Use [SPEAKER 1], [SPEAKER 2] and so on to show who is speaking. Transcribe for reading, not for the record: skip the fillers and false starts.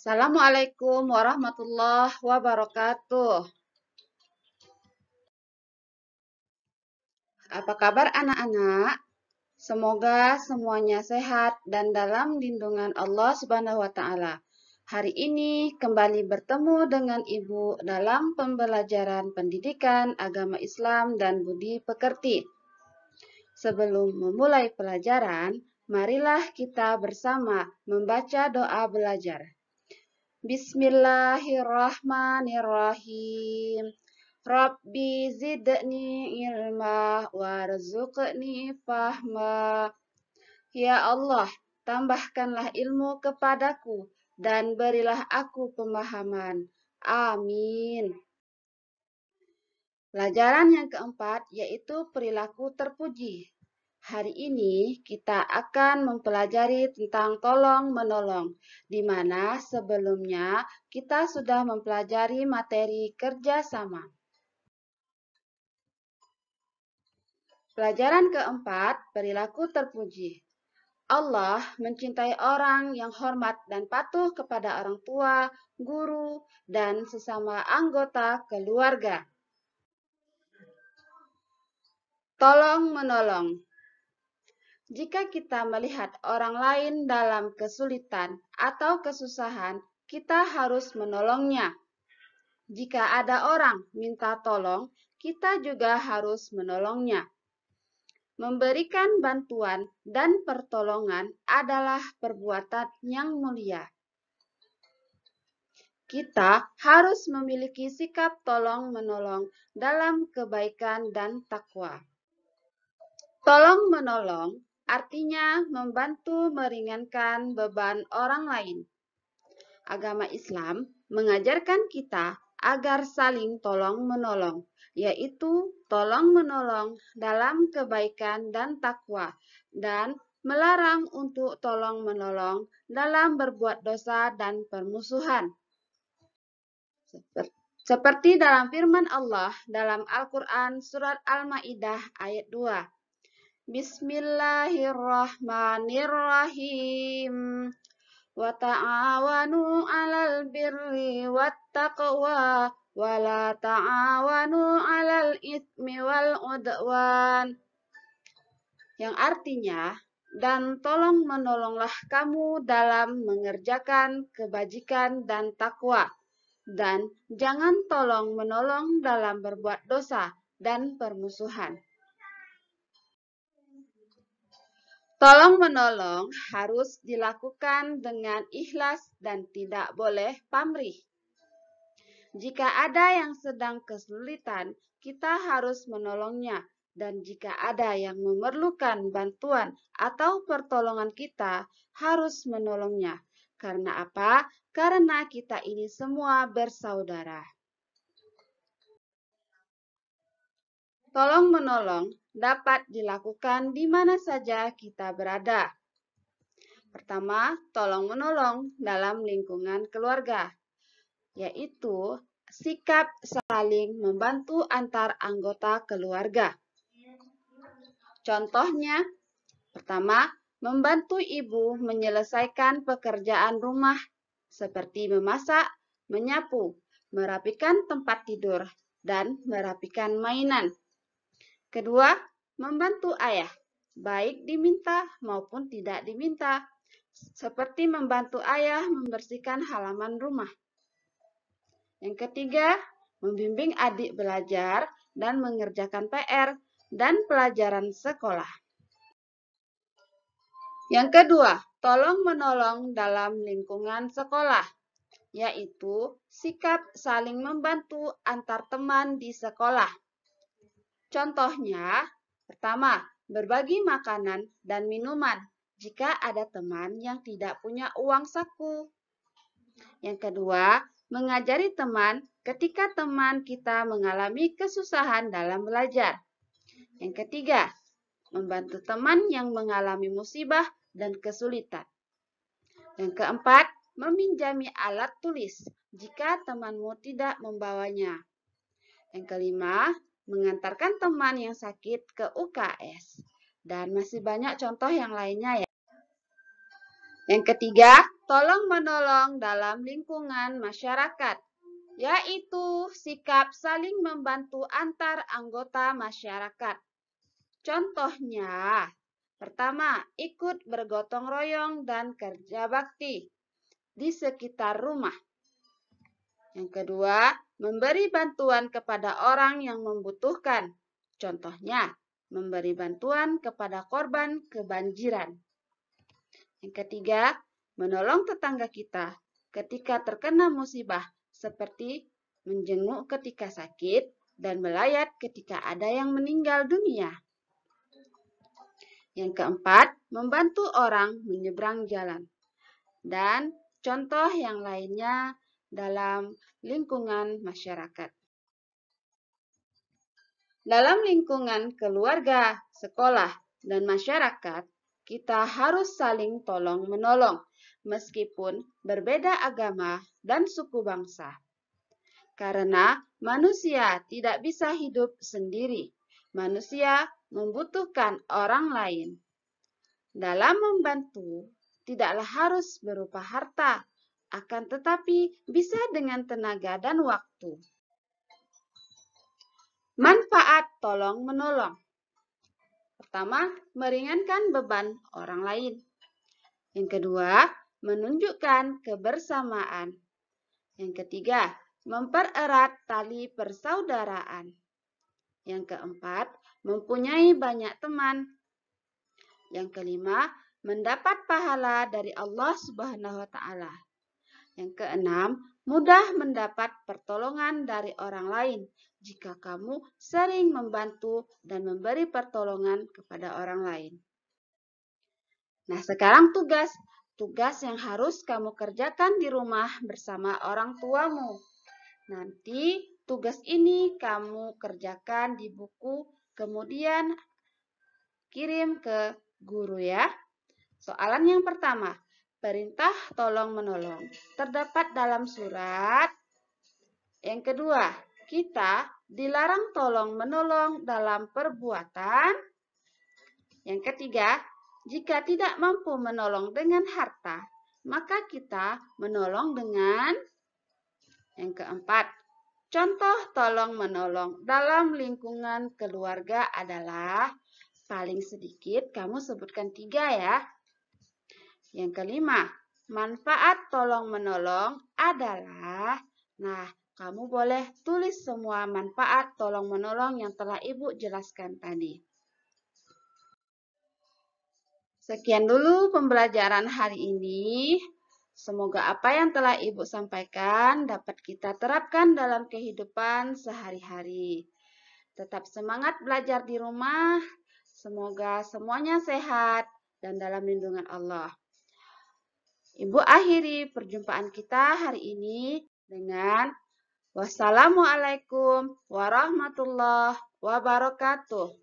[SPEAKER 1] Assalamualaikum warahmatullahi wabarakatuh. Apa kabar anak-anak? Semoga semuanya sehat dan dalam lindungan Allah Subhanahu wa taala. Hari ini kembali bertemu dengan Ibu dalam pembelajaran pendidikan agama Islam dan budi pekerti. Sebelum memulai pelajaran, marilah kita bersama membaca doa belajar. Bismillahirrahmanirrahim. Rabbi zidni ilma warzuqni fahma. Ya Allah, tambahkanlah ilmu kepadaku dan berilah aku pemahaman. Amin. Pelajaran yang keempat yaitu perilaku terpuji. Hari ini kita akan mempelajari tentang tolong-menolong, di mana sebelumnya kita sudah mempelajari materi kerjasama. Pelajaran keempat, perilaku terpuji. Allah mencintai orang yang hormat dan patuh kepada orang tua, guru, dan sesama anggota keluarga. Tolong-menolong. Jika kita melihat orang lain dalam kesulitan atau kesusahan, kita harus menolongnya. Jika ada orang minta tolong, kita juga harus menolongnya. Memberikan bantuan dan pertolongan adalah perbuatan yang mulia. Kita harus memiliki sikap tolong-menolong dalam kebaikan dan takwa. Tolong-menolong artinya membantu meringankan beban orang lain. Agama Islam mengajarkan kita agar saling tolong-menolong, yaitu tolong-menolong dalam kebaikan dan takwa, dan melarang untuk tolong-menolong dalam berbuat dosa dan permusuhan. Seperti dalam firman Allah dalam Al-Quran Surat Al-Ma'idah ayat 2. Bismillahirrahmanirrahim. Wa ta'awanu 'alal birri wattaqwa wa la ta'awanu 'alal itsmi wal 'udwan. Yang artinya, dan tolong menolonglah kamu dalam mengerjakan kebajikan dan takwa, dan jangan tolong menolong dalam berbuat dosa dan permusuhan. Tolong-menolong harus dilakukan dengan ikhlas dan tidak boleh pamrih. Jika ada yang sedang kesulitan, kita harus menolongnya. Dan jika ada yang memerlukan bantuan atau pertolongan kita, harus menolongnya. Karena apa? Karena kita ini semua bersaudara. Tolong-menolong dapat dilakukan di mana saja kita berada. Pertama, tolong-menolong dalam lingkungan keluarga, yaitu sikap saling membantu antar anggota keluarga. Contohnya, pertama, membantu ibu menyelesaikan pekerjaan rumah seperti memasak, menyapu, merapikan tempat tidur, dan merapikan mainan. Kedua, membantu ayah, baik diminta maupun tidak diminta, seperti membantu ayah membersihkan halaman rumah. Yang ketiga, membimbing adik belajar dan mengerjakan PR dan pelajaran sekolah. Yang kedua, tolong-menolong dalam lingkungan sekolah, yaitu sikap saling membantu antar teman di sekolah. Contohnya, pertama, berbagi makanan dan minuman jika ada teman yang tidak punya uang saku. Yang kedua, mengajari teman ketika teman kita mengalami kesusahan dalam belajar. Yang ketiga, membantu teman yang mengalami musibah dan kesulitan. Yang keempat, meminjami alat tulis jika temanmu tidak membawanya. Yang kelima, mengantarkan teman yang sakit ke UKS. Dan masih banyak contoh yang lainnya ya. Yang ketiga, tolong-menolong dalam lingkungan masyarakat, yaitu sikap saling membantu antar anggota masyarakat. Contohnya, pertama, ikut bergotong royong dan kerja bakti di sekitar rumah. Yang kedua, memberi bantuan kepada orang yang membutuhkan. Contohnya, memberi bantuan kepada korban kebanjiran. Yang ketiga, menolong tetangga kita ketika terkena musibah, seperti menjenguk ketika sakit dan melayat ketika ada yang meninggal dunia. Yang keempat, membantu orang menyeberang jalan. Dan contoh yang lainnya dalam lingkungan masyarakat. Dalam lingkungan keluarga, sekolah, dan masyarakat, kita harus saling tolong-menolong, meskipun berbeda agama dan suku bangsa. Karena manusia tidak bisa hidup sendiri. Manusia membutuhkan orang lain. Dalam membantu, tidaklah harus berupa harta, akan tetapi bisa dengan tenaga dan waktu. Manfaat tolong-menolong. Pertama, meringankan beban orang lain. Yang kedua, menunjukkan kebersamaan. Yang ketiga, mempererat tali persaudaraan. Yang keempat, mempunyai banyak teman. Yang kelima, mendapat pahala dari Allah Subhanahu wa Ta'ala. Yang keenam, mudah mendapat pertolongan dari orang lain jika kamu sering membantu dan memberi pertolongan kepada orang lain. Nah, sekarang tugas yang harus kamu kerjakan di rumah bersama orang tuamu. Nanti tugas ini kamu kerjakan di buku, kemudian kirim ke guru ya. Soalan yang pertama, perintah tolong-menolong terdapat dalam surat. Yang kedua, kita dilarang tolong-menolong dalam perbuatan. Yang ketiga, jika tidak mampu menolong dengan harta, maka kita menolong dengan. Yang keempat, contoh tolong-menolong dalam lingkungan keluarga adalah paling sedikit kamu sebutkan 3 ya. Yang kelima, manfaat tolong-menolong adalah, nah, kamu boleh tulis semua manfaat tolong-menolong yang telah Ibu jelaskan tadi. Sekian dulu pembelajaran hari ini. Semoga apa yang telah Ibu sampaikan dapat kita terapkan dalam kehidupan sehari-hari. Tetap semangat belajar di rumah. Semoga semuanya sehat dan dalam lindungan Allah. Ibu akhiri perjumpaan kita hari ini dengan wassalamualaikum warahmatullahi wabarakatuh.